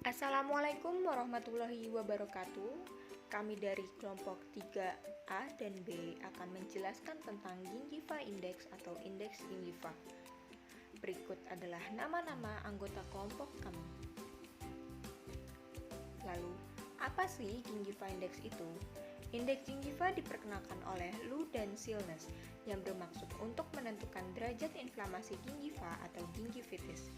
Assalamualaikum warahmatullahi wabarakatuh. Kami dari kelompok 3A dan B akan menjelaskan tentang Gingiva Index atau Indeks Gingiva. Berikut adalah nama-nama anggota kelompok kami. Lalu, apa sih Gingiva Index itu? Indeks gingiva diperkenalkan oleh Lu dan Silnes yang bermaksud untuk menentukan derajat inflamasi gingiva atau gingivitis.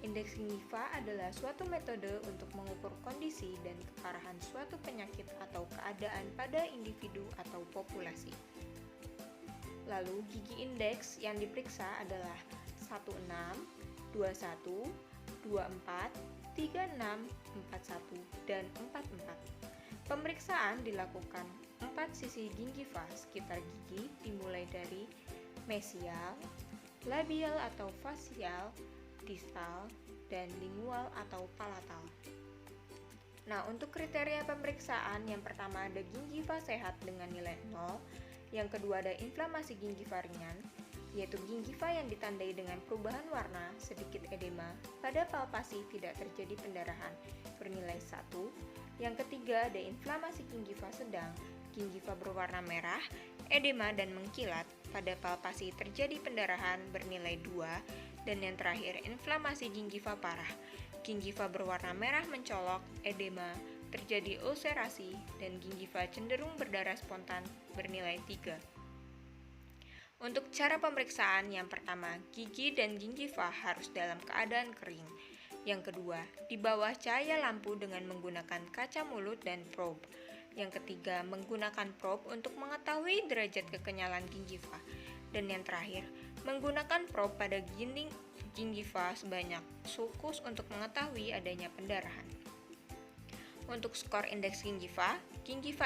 Indeks gingiva adalah suatu metode untuk mengukur kondisi dan keparahan suatu penyakit atau keadaan pada individu atau populasi. Lalu gigi indeks yang diperiksa adalah 16, 21, 24, 36, 41, dan 44. Pemeriksaan dilakukan 4 sisi gingiva sekitar gigi dimulai dari mesial, labial atau fasial, distal, dan lingual atau palatal. Nah, untuk kriteria pemeriksaan, yang pertama ada gingiva sehat dengan nilai 0, yang kedua ada inflamasi gingiva ringan, yaitu gingiva yang ditandai dengan perubahan warna, sedikit edema, pada palpasi tidak terjadi pendarahan, bernilai 1. Yang ketiga ada inflamasi gingiva sedang, gingiva berwarna merah, edema dan mengkilat, pada palpasi terjadi pendarahan, bernilai 2. Dan yang terakhir inflamasi gingiva parah, gingiva berwarna merah mencolok, edema, terjadi ulserasi, dan gingiva cenderung berdarah spontan, bernilai 3. Untuk cara pemeriksaan, yang pertama, gigi dan gingiva harus dalam keadaan kering. Yang kedua, di bawah cahaya lampu dengan menggunakan kaca mulut dan probe. Yang ketiga, menggunakan probe untuk mengetahui derajat kekenyalan gingiva. Dan yang terakhir, menggunakan probe pada dinding gingiva sebanyak sulcus untuk mengetahui adanya pendarahan. Untuk skor indeks gingiva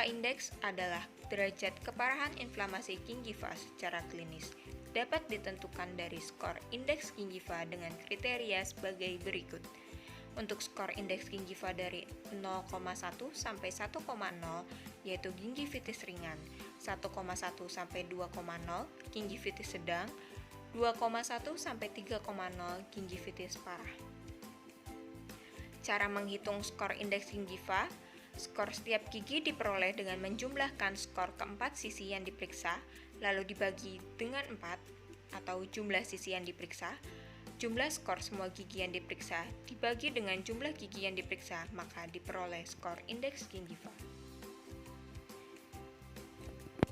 indeks adalah derajat keparahan inflamasi gingiva secara klinis. Dapat ditentukan dari skor indeks gingiva dengan kriteria sebagai berikut. Untuk skor indeks gingiva dari 0,1 sampai 1,0 yaitu gingivitis ringan, 1,1 sampai 2,0 gingivitis sedang, 2,1 sampai 3,0 gingivitis parah. Cara menghitung skor indeks gingiva, skor setiap gigi diperoleh dengan menjumlahkan skor keempat sisi yang diperiksa, lalu dibagi dengan 4 atau jumlah sisi yang diperiksa, jumlah skor semua gigi yang diperiksa dibagi dengan jumlah gigi yang diperiksa, maka diperoleh skor indeks gingiva.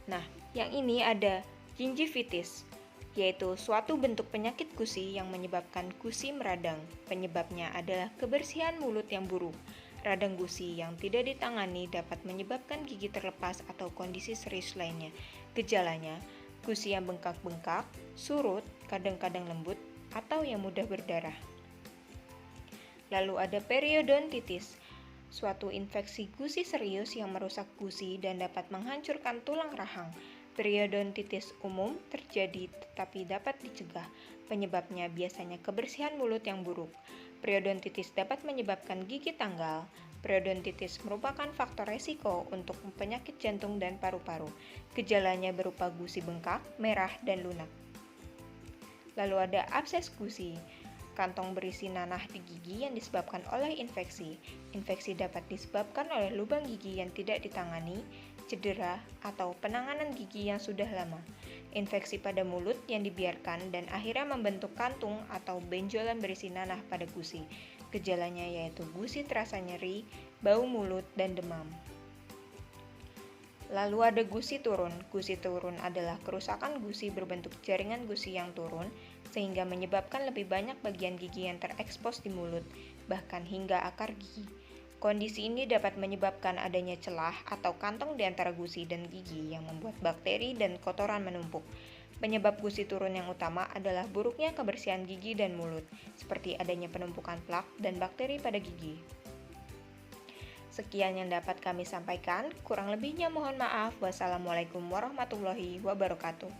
Nah, yang ini ada gingivitis, yaitu suatu bentuk penyakit gusi yang menyebabkan gusi meradang. Penyebabnya adalah kebersihan mulut yang buruk. Radang gusi yang tidak ditangani dapat menyebabkan gigi terlepas atau kondisi serius lainnya. Gejalanya, gusi yang bengkak-bengkak, surut, kadang-kadang lembut, atau yang mudah berdarah. Lalu ada periodontitis, suatu infeksi gusi serius yang merusak gusi dan dapat menghancurkan tulang rahang. Periodontitis umum terjadi tetapi dapat dicegah. Penyebabnya biasanya kebersihan mulut yang buruk. Periodontitis dapat menyebabkan gigi tanggal. Periodontitis merupakan faktor resiko untuk penyakit jantung dan paru-paru. Gejalanya berupa gusi bengkak, merah, dan lunak. Lalu ada abses gusi, kantong berisi nanah di gigi yang disebabkan oleh infeksi. Infeksi dapat disebabkan oleh lubang gigi yang tidak ditangani, cedera, atau penanganan gigi yang sudah lama. Infeksi pada mulut yang dibiarkan dan akhirnya membentuk kantung atau benjolan berisi nanah pada gusi. Gejalanya yaitu gusi terasa nyeri, bau mulut, dan demam. Lalu ada gusi turun. Gusi turun adalah kerusakan gusi berbentuk jaringan gusi yang turun, sehingga menyebabkan lebih banyak bagian gigi yang terekspos di mulut, bahkan hingga akar gigi. Kondisi ini dapat menyebabkan adanya celah atau kantong di antara gusi dan gigi yang membuat bakteri dan kotoran menumpuk. Penyebab gusi turun yang utama adalah buruknya kebersihan gigi dan mulut, seperti adanya penumpukan plak dan bakteri pada gigi. Sekian yang dapat kami sampaikan, kurang lebihnya mohon maaf. Wassalamualaikum warahmatullahi wabarakatuh.